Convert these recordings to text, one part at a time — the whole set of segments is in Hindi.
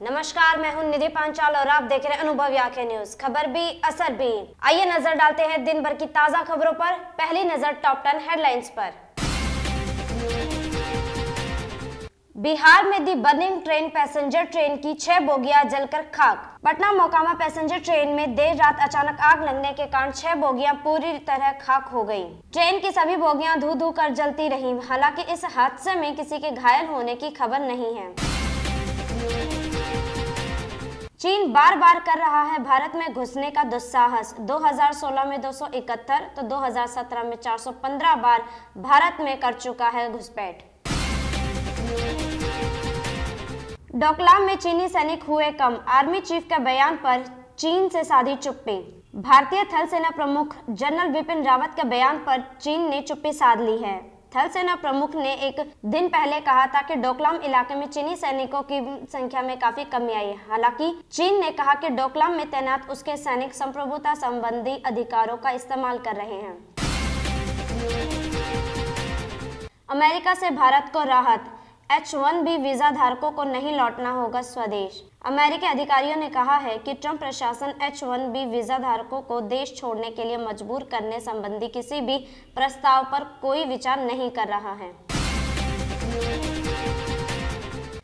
नमस्कार, मैं हूं निधि पांचाल और आप देख रहे हैं अनुभवी आंखें न्यूज। खबर भी असर भी। आइए नजर डालते हैं दिन भर की ताजा खबरों पर। पहली नजर टॉप 10 हेडलाइंस पर। बिहार में दी बर्निंग ट्रेन पैसेंजर ट्रेन की 6 बोगियां जलकर खाक। पटना मोकामा पैसेंजर ट्रेन में देर रात अचानक आग लगने के कारण 6 बोगियां पूरी तरह खाक हो गईं। ट्रेन की सभी बोगियां धू धू कर जलती रहीं। हालांकि इस हादसे में किसी के घायल होने की खबर नहीं है। चीन बार बार कर रहा है भारत में घुसने का दुस्साहस। 2016 में 271 तो 2017 में 415 बार भारत में कर चुका है घुसपैठ। डोकलाम में चीनी सैनिक हुए कम। आर्मी चीफ के बयान पर चीन से साधी चुप्पी। भारतीय थल सेना प्रमुख जनरल बिपिन रावत के बयान पर चीन ने चुप्पी साध ली है। थल सेना प्रमुख ने एक दिन पहले कहा था कि डोकलाम इलाके में चीनी सैनिकों की संख्या में काफी कमी आई है। हालांकि चीन ने कहा कि डोकलाम में तैनात उसके सैनिक संप्रभुता संबंधी अधिकारों का इस्तेमाल कर रहे हैं। अमेरिका से भारत को राहत। H-1B वीजा धारकों को नहीं लौटना होगा स्वदेश। अमेरिकी अधिकारियों ने कहा है कि ट्रंप प्रशासन H-1B वीजा धारकों को देश छोड़ने के लिए मजबूर करने संबंधी किसी भी प्रस्ताव पर कोई विचार नहीं कर रहा है।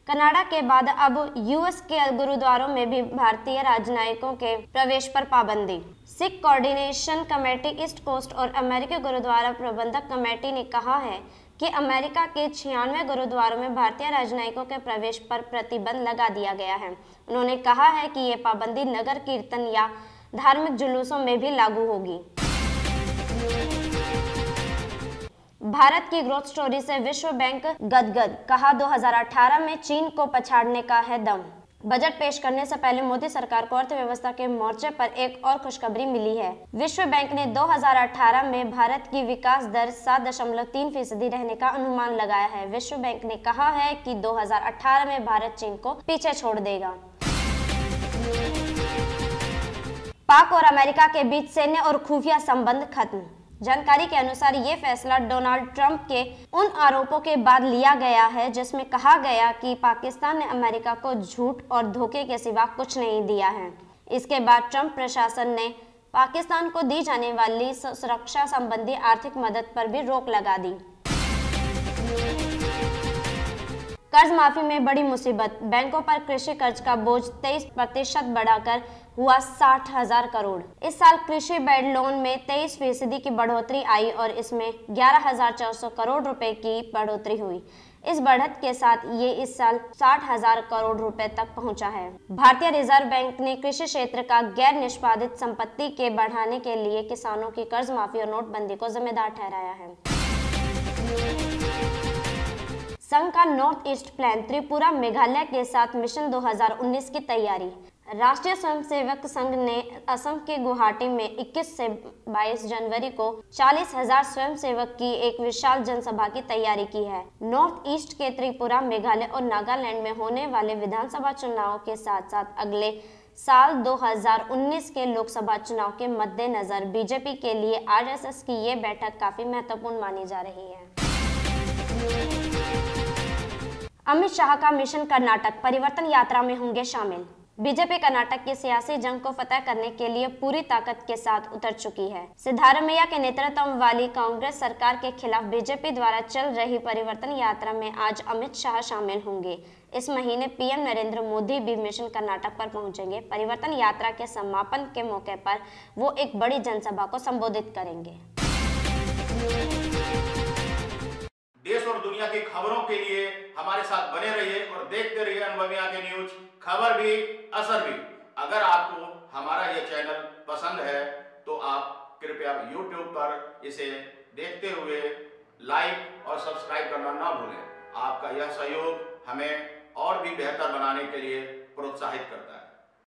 कनाडा के बाद अब यूएस के गुरुद्वारों में भी भारतीय राजनयिकों के प्रवेश पर पाबंदी। Sikh coordination committee east coast और अमेरिकी गुरुद्वारा प्रबंधक कमेटी ने कहा है कि अमेरिका के 96 गुरुद्वारों में भारतीय राजनयिकों के प्रवेश पर प्रतिबंध लगा दिया गया है। उन्होंने कहा है कि ये पाबंदी नगर कीर्तन या धार्मिक जुलूसों में भी लागू होगी। भारत की ग्रोथ स्टोरी से विश्व बैंक गदगद। कहा 2018 में चीन को पछाड़ने का है दम। बजट पेश करने से पहले मोदी सरकार को अर्थव्यवस्था के मोर्चे पर एक और खुशखबरी मिली है। विश्व बैंक ने 2018 में भारत की विकास दर 7.3% रहने का अनुमान लगाया है। विश्व बैंक ने कहा है कि 2018 में भारत चीन को पीछे छोड़ देगा। पाक और अमेरिका के बीच सैन्य और खुफिया संबंध खत्म। जानकारी के अनुसार ये फैसला डोनाल्ड ट्रंप के उन आरोपों के बाद लिया गया है जिसमें कहा गया कि पाकिस्तान ने अमेरिका को झूठ और धोखे के सिवा कुछ नहीं दिया है। इसके बाद ट्रंप प्रशासन ने पाकिस्तान को दी जाने वाली सुरक्षा संबंधी आर्थिक मदद पर भी रोक लगा दी। कर्ज माफी में बड़ी मुसीबत। बैंकों पर कृषि कर्ज का बोझ 23% बढ़ाकर हुआ 60,000 करोड़। इस साल कृषि बैड लोन में 23% की बढ़ोतरी आई और इसमें 11,400 करोड़ रुपए की बढ़ोतरी हुई। इस बढ़त के साथ ये इस साल 60,000 करोड़ रुपए तक पहुंचा है। भारतीय रिजर्व बैंक ने कृषि क्षेत्र का गैर निष्पादित संपत्ति के बढ़ाने के लिए किसानों की कर्ज माफी और नोटबंदी को जिम्मेदार ठहराया है। संघ का north east plan. Tripura Meghalaya के साथ मिशन 2019 की तैयारी। राष्ट्रीय स्वयंसेवक संघ ने असम के गुवाहाटी में 21 से 22 जनवरी को 40,000 स्वयंसेवक की एक विशाल जनसभा की तैयारी की है। नॉर्थ ईस्ट के त्रिपुरा, मेघालय और नागालैंड में होने वाले विधानसभा चुनाव के साथ साथ अगले साल 2019 के लोकसभा चुनाव के मद्देनजर बीजेपी के लिए आरएसएस की ये बैठक काफी महत्वपूर्ण मानी जा रही है। अमित शाह का मिशन कर्नाटक। परिवर्तन यात्रा में होंगे शामिल। बीजेपी कर्नाटक की सियासी जंग को फतह करने के लिए पूरी ताकत के साथ उतर चुकी है। सिद्धारमैया के नेतृत्व वाली कांग्रेस सरकार के खिलाफ बीजेपी द्वारा चल रही परिवर्तन यात्रा में आज अमित शाह शामिल होंगे। इस महीने पीएम नरेंद्र मोदी भी मिशन कर्नाटक पर पहुंचेंगे। परिवर्तन यात्रा के समापन के मौके पर वो एक बड़ी जनसभा को संबोधित करेंगे। देश और दुनिया की खबरों के लिए हमारे साथ बने रहिए और देखते रहिए अनुभवी आंखें न्यूज। खबर भी असर भी। अगर आपको हमारा यह चैनल पसंद है तो आप कृपया YouTube पर इसे देखते हुए लाइक और सब्सक्राइब करना ना भूलें। आपका यह सहयोग हमें और भी बेहतर बनाने के लिए प्रोत्साहित करता है।